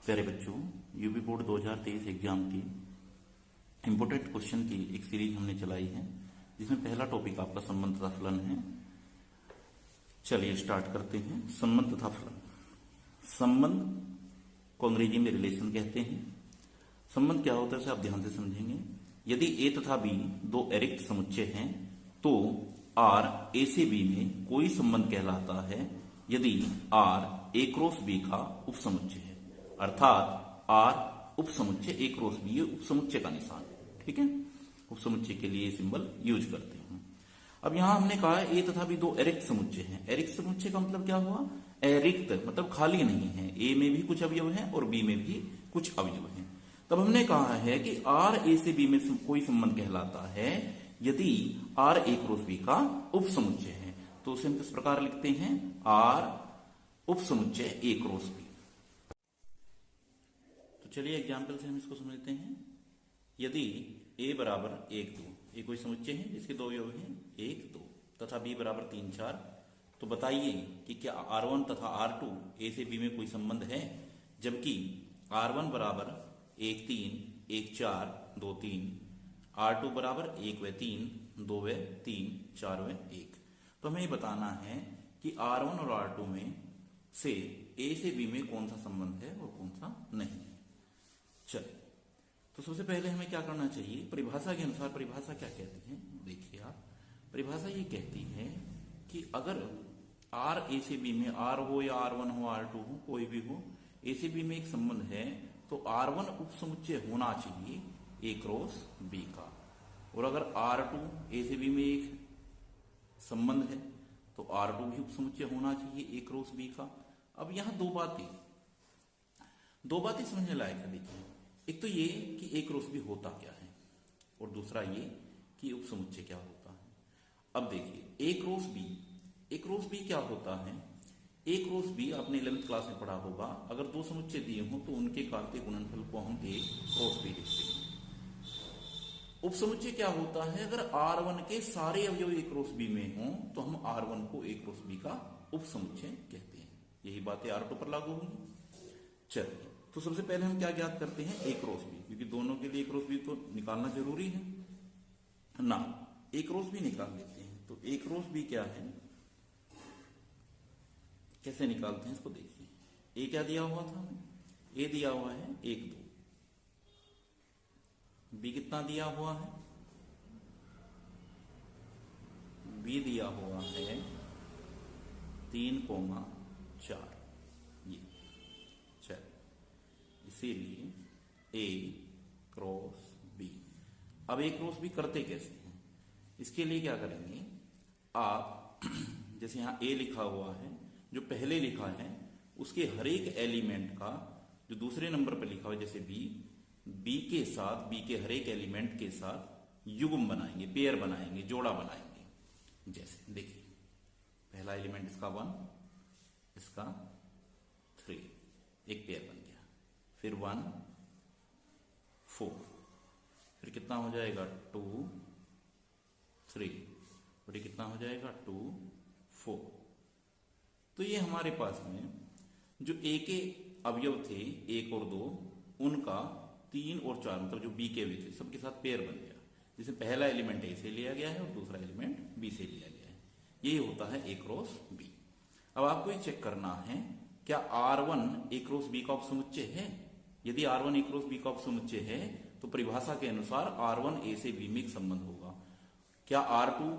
प्यारे बच्चों, UP board 2023 exam की इंपोर्टेंट क्वेश्चन की एक सीरीज हमने चलाई है, जिसमें पहला टॉपिक आपका संबंध तथा फलन है। चलिए स्टार्ट करते हैं। संबंध तथा फलन। संबंध को अंग्रेजी में रिलेशन कहते हैं। संबंध क्या होता है इसे आप ध्यान से समझेंगे। यदि ए तथा बी दो अरिक्त समुच्चय हैं तो आर ए से बी में कोई संबंध कहलाता है यदि आर ए क्रॉस बी का उपसमुच्चय है, अर्थात आर उपसमुच्चय ए क्रॉस बी, ये उपसमुच्चय का निशान है। ठीक है, उपसमुच्चय के लिए सिंबल यूज करते हैं। अब यहां हमने कहा ए तथा बी दो अरिक्त समुच्चय हैं। अरिक्त समुच्चय का मतलब क्या हुआ? अरिक्त मतलब खाली नहीं है। ए में भी कुछ अवयव है और बी में भी कुछ अवयव है। तब हमने कहा है कि आर ए से बी में कोई संबंध कहलाता है यदि आर ए क्रॉस बी का उपसमुच्चय है। तो उसे हम किस प्रकार लिखते हैं? आर उपसमुच्चय ए क्रॉस बी। तो चलिए एग्जाम्पल से हम इसको समझते हैं। यदि a बराबर 1 2, ये कोई समुच्चय है जिसके दो अवयव हैं 1 2, तथा b बराबर 3 4, तो बताइए कि क्या R1 तथा R2 a से b में कोई संबंध है, जबकि R1 बराबर 1 3 1 4 2 3, R2 बराबर 1 व 3 2 व 3 4 व 1। तो हमें ये बताना है कि R1 और R2 में से a से b में कौन सा संबंध है और कौन सा नहीं है। चलिए, तो सबसे पहले हमें क्या करना चाहिए? परिभाषा के अनुसार परिभाषा क्या कहती है देखिए आप। परिभाषा ये कहती है कि अगर आर ए से बी में, आर हो या R1 हो R2 हो, कोई भी हो, ए से बी में एक संबंध है तो R1 उपसमुच्चय होना चाहिए ए क्रॉस बी का, और अगर R2 ए से बी में एक संबंध है तो R2 भी उपसमुच्चय होना चाहिए ए क्रॉस बी का। अब यहां दो बातें समझने लायक है। देखिए, एक तो ये कि ए क्रॉस बी होता क्या है, और दूसरा ये कि उपसमुच्चय क्या होता है। अब देखिए, ए क्रॉस बी क्या होता है? ए क्रॉस बी आपने 11th क्लास में पढ़ा होगा। अगर दो समुच्चय दिए हों तो उनके कार्तीय गुणनफल को हम ए क्रॉस बी लिखते हैं। उपसमुच्चय क्या होता है? अगर R1 के सारे अवयव ए क्रॉस बी में हों तो हम R1 को ए क्रॉस बी का उपसमुच्चय कहते हैं। यही बातें R2 पर लागू होंगी। चलिए, तो सबसे पहले हम क्या ज्ञात करते हैं? ए क्रॉस बी, क्योंकि दोनों के लिए ए क्रॉस बी तो निकालना जरूरी है ना। ए क्रॉस बी निकाल लेते हैं। तो ए क्रॉस बी क्या है, कैसे निकालते हैं इसको देखिए। ए क्या दिया हुआ था हमें? ए दिया हुआ है 1 2। बी कितना दिया हुआ है? बी दिया हुआ है 3 4। ये चल, इसीलिए ए क्रॉस बी। अब ए क्रॉस बी करते कैसे हैं? इसके लिए क्या करेंगे आप? जैसे यहां ए लिखा हुआ है, जो पहले लिखा है उसके हर एक एलिमेंट का जो दूसरे नंबर पर लिखा हुआ है, जैसे बी के साथ, बी के हर एक एलिमेंट के साथ युग्म बनाएंगे, पेयर बनाएंगे, जोड़ा बनाएंगे। जैसे देखिए, पहला एलिमेंट इसका 1, इसका 3, एक पेयर बन गया। फिर 1 4, फिर कितना हो जाएगा 2 3, और ये कितना हो जाएगा 2 4। तो ये हमारे पास में जो ए के अवयव थे 1 और 2, उनका 3 और 4 मतलब जो बी के अवयव थे सबके साथ पेयर बन गया, जिसे पहला एलिमेंट ए से लिया गया है और दूसरा एलिमेंट बी से लिया गया है। यही होता है ए क्रॉस बी। अब आपको ये चेक करना है, क्या R1 ए क्रॉस बी का उपसमुच्चय है? यदि R1 ए क्रॉस बी का उपसमुच्चय है तो परिभाषा के अनुसार R1 ए से बी में एक संबंध होगा। क्या R2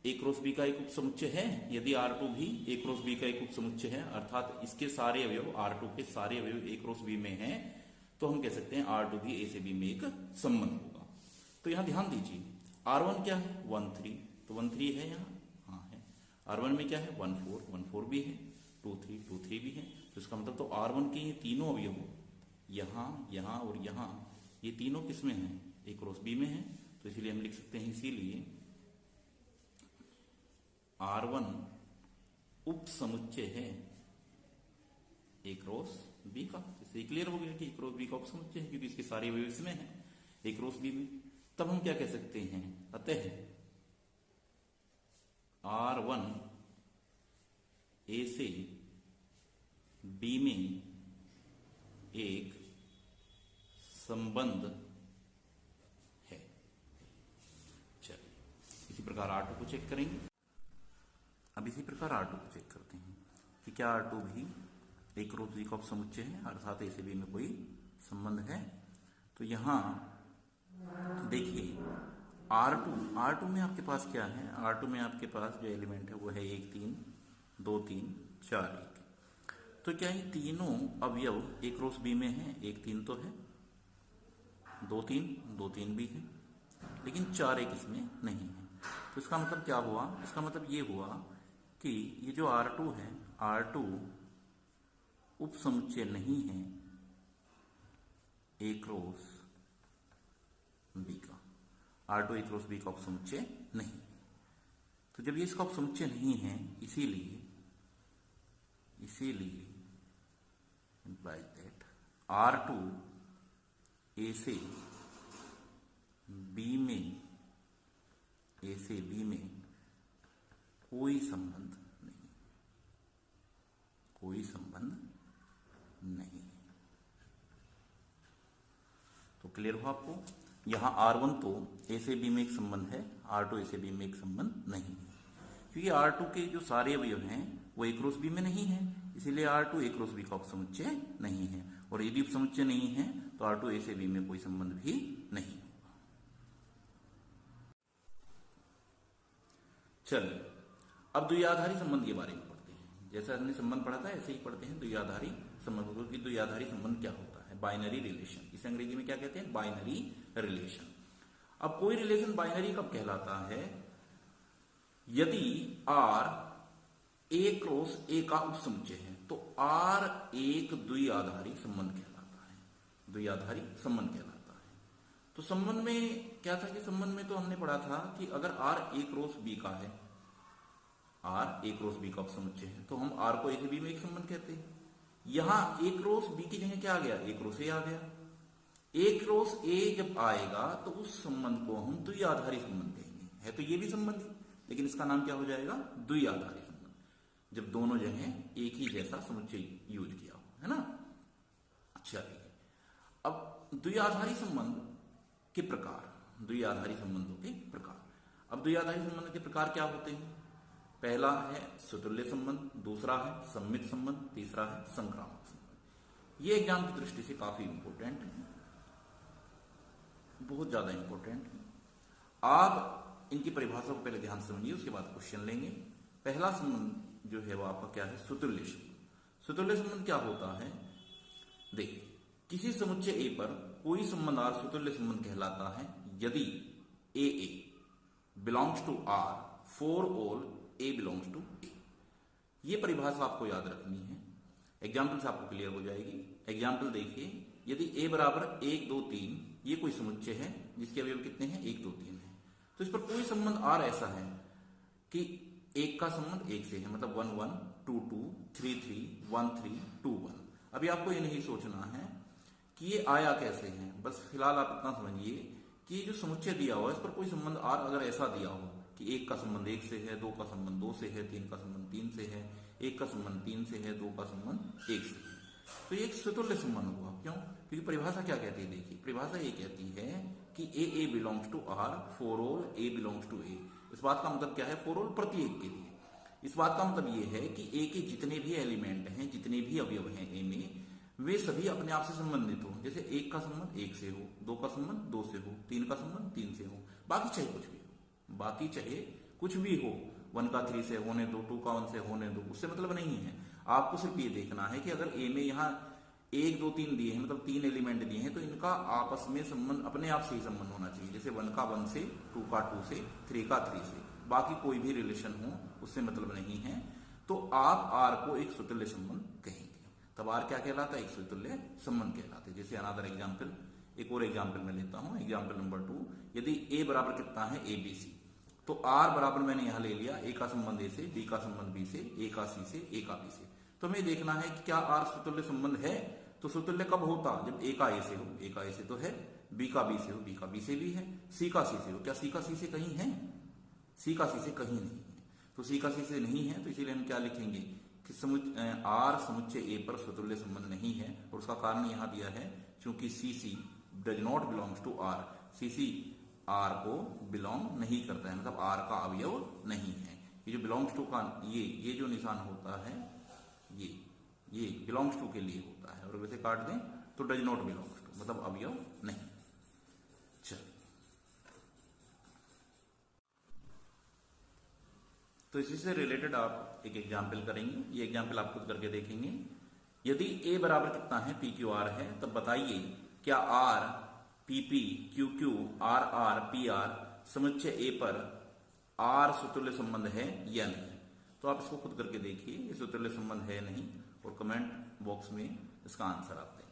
ए क्रॉस बी का एक उपसमुच्चय है? यदि R2 भी ए क्रॉस बी का एक उपसमुच्चय है, अर्थात इसके सारे अवयव, R2 के सारे अवयव ए क्रॉस बी में हैं, तो हम कह सकते हैं R2 भी ए से बी में एक संबंध होगा। तो यहां ध्यान दीजिए, R1 क्या है? 1 3, तो 1 3 है यहां, हाँ है। R1 में क्या है? 1 4 भी है, 2 3 भी है। तो इसका मतलब तो R1 के ये तीनों अवयव, यहां, यहां और यहां, ये तीनों किसमें हैं? ए क्रॉस बी में है। तो इसीलिए हम लिख सकते हैं, इसीलिए R1 उपसमुच्चय है ए क्रॉस बी का। इससे क्लियर हो गया कि ए क्रॉस बी का उपसमुच्चय है, क्योंकि इसके सारे अवयव इसमें हैं ए क्रॉस बी में। तब हम क्या कह सकते हैं? अतः R1 ए से बी में एक संबंध है। चलिए इसी प्रकार R2 को चेक करेंगे। अब इसी प्रकार R2 को चेक करते हैं कि क्या R2 भी एक रो द्विकॉप समुच्चय है अर्थात ए से बी में कोई संबंध है। तो यहां देखिए R2 में आपके पास क्या है, R2 में आपके पास जो एलिमेंट है वो है 1 3 2 3 4 1। तो क्या ये तीनों अवयव एक रो बी में है, 1 3 तो है, 2 3 भी है, लेकिन 4 1 इसमें नहीं है। तो इसका मतलब क्या हुआ, इसका मतलब ये हुआ कि ये जो R2 है, R2 उप समुच्चय नहीं है एक रोस बी का। R2 एक रोस बी का उप समुच्चय नहीं। तो जब ये इसका उप समुच्चय नहीं है, इसीलिए implies that R2 ए से बी में कोई संबंध नहीं है। तो क्लियर हुआ आपको, यहां R1 तो ए से बी में एक संबंध है, R2 ए से बी में एक संबंध नहीं है, क्योंकि R2 के जो सारे अवयव हैं वो एक रोस बी में नहीं है, इसीलिए R2 एक रोस बी का उपसमुच्चय नहीं है। और यदि उपसमुच्चय नहीं है तो R2 ए से बी में कोई संबंध भी नहीं होगा। चलिए अब द्विआधारी संबंध के बारे में पढ़ते हैं। जैसा हमने संबंध पढ़ा था ऐसे ही पढ़ते हैं द्विआधारी संबंध। क्योंकि द्विआधारी संबंध क्या होता है, बाइनरी रिलेशन। इसे अंग्रेजी में क्या कहते हैं, बाइनरी रिलेशन। अब कोई रिलेशन बाइनरी कब कहलाता है, यदि R ए क्रॉस ए का उपसमुच्चय है तो R एक द्विआधारी संबंध कहलाता है, द्विआधारी संबंध कहलाता है। तो संबंध में क्या था कि संबंध में तो हमने पढ़ा था कि अगर R ए क्रॉस बी का है, R ए क्रॉस बी का उपसमुच्चय है, तो हम R को ए से बी में एक संबंध कहते हैं। यहां ए क्रॉस बी की जगह क्या आ गया, ए क्रॉस ए आ गया। ए क्रॉस ए जब आएगा तो उस संबंध को हम द्विआधारी संबंध कहेंगे। है तो ये भी संबंधी, लेकिन इसका नाम क्या हो जाएगा, द्विआधारी संबंध, जब दोनों जगह एक ही जैसा समुच्चय यूज किया हो, है ना। अच्छा अब द्विआधारी संबंध के प्रकार, द्विआधारी संबंधों के प्रकार। अब द्विआधारी संबंध के प्रकार क्या होते हैं, पहला है सुतुल्य संबंध, दूसरा है सम्मित संबंध, तीसरा है संक्रामक संबंध। ये एग्जाम की दृष्टि से काफी इंपॉर्टेंट है, बहुत ज्यादा इंपॉर्टेंट है। आप इनकी परिभाषा को पहले ध्यान से समझिए, उसके बाद क्वेश्चन लेंगे। पहला संबंध जो है वो आपका क्या है, सुतुल्य संबंध। सुतुल्य संबंध क्या होता है, देखिए किसी समुच्चय ए पर कोई संबंध R सुतुल्य संबंध कहलाता है यदि A belongs to R for all A belongs to A. ये परिभाषा आपको याद रखनी है, एग्जाम्पल से आपको क्लियर हो जाएगी। एग्जाम्पल देखिए, यदि a बराबर 1 2 3 ये कोई समुच्चय है जिसके अवयव कितने हैं, 1 2 3 है, तो इस पर कोई संबंध R ऐसा है कि एक का संबंध एक से है, मतलब 1 1 2 2 3 3 1 3 2 1। अभी आपको ये नहीं सोचना है कि ये आया कैसे है, बस फिलहाल आप इतना समझिए कि ये जो समुच्चय दिया हुआ है इस पर कोई संबंध R अगर ऐसा दिया हो कि एक का संबंध एक से है, दो का संबंध दो से है, तीन का संबंध तीन से है, एक का संबंध तीन से है, दो का संबंध एक से है, तो ये एक सुतुल्य संबंध हुआ। क्यों, क्योंकि परिभाषा क्या कहती है, देखिए परिभाषा ये कहती है कि A belongs to R for all A belongs to A. इस बात का मतलब क्या है, फॉर ऑल प्रत्येक के लिए। इस बात का मतलब ये है कि ए के जितने भी एलिमेंट हैं, जितने भी अवयव हैं ए में, वे सभी अपने आप से संबंधित हो। जैसे एक का संबंध एक से हो, दो का संबंध दो से हो, तीन का संबंध तीन से हो, बाकी चाहे कुछ भी हो, बाकी चाहे कुछ भी हो, 1 का 3 से होने दो, 2 का 1 से होने दो, उससे मतलब नहीं है। आपको सिर्फ ये देखना है कि अगर ए में यहाँ 1 2 3 दिए हैं, मतलब 3 एलिमेंट दिए हैं, तो इनका आपस में संबंध अपने आप से ही संबंध होना चाहिए। जैसे 1 का 1 से, 2 का 2 से, 3 का 3 से, बाकी कोई भी रिलेशन हो उससे मतलब नहीं है। तो आप R को एक सुतुल्य संबंध कहेंगे, तब R क्या कहलाता है, एक सुतुल्य संबंध कहलाता है। जैसे अनदर एग्जाम्पल, एक और एग्जाम्पल मैं लेता हूं, एग्जाम्पल नंबर 2। यदि A बराबर कितना है, ABC, तो R बराबर मैंने यहां ले लिया A का संबंध A से, B का संबंध B से, A का C से, A का B से। तो हमें देखना है कि क्या R सुतुल्य संबंध है। तो सुतुल्य कब होता, जब A का A से हो, A का A से तो है, B का B से हो, B का B से भी है, C का C से हो। क्या C का C से कहीं है, C का C से कहीं नहीं है। तो C का C से नहीं है, तो इसीलिए हम क्या लिखेंगे, कि आर समुच्चय ए पर स्वतुल्य संबंध नहीं है, और उसका कारण यहां दिया है क्योंकि C C does not belongs to R, C C R को बिलोंग नहीं करता है, मतलब आर का अवयव नहीं है। ये जो बिलोंग्स टू का ये जो निशान होता है ये बिलोंग्स टू के लिए होता है, और वैसे काट दें तो डज नॉट बिलोंग्स टू, मतलब अवयव नहीं। चल, तो इसी से रिलेटेड आप एक एग्जाम्पल करेंगे। ये एग्जाम्पल आप खुद करके देखेंगे। यदि ए बराबर कितना है, पी क्यू आर है, तब बताइए क्या R P P Q Q R R P R समुच्चय ए पर आर स्वतुल्य संबंध है या नहीं। तो आप इसको खुद करके देखिए, ये स्वतुल्य संबंध है नहीं, और कमेंट बॉक्स में इसका आंसर आप दें।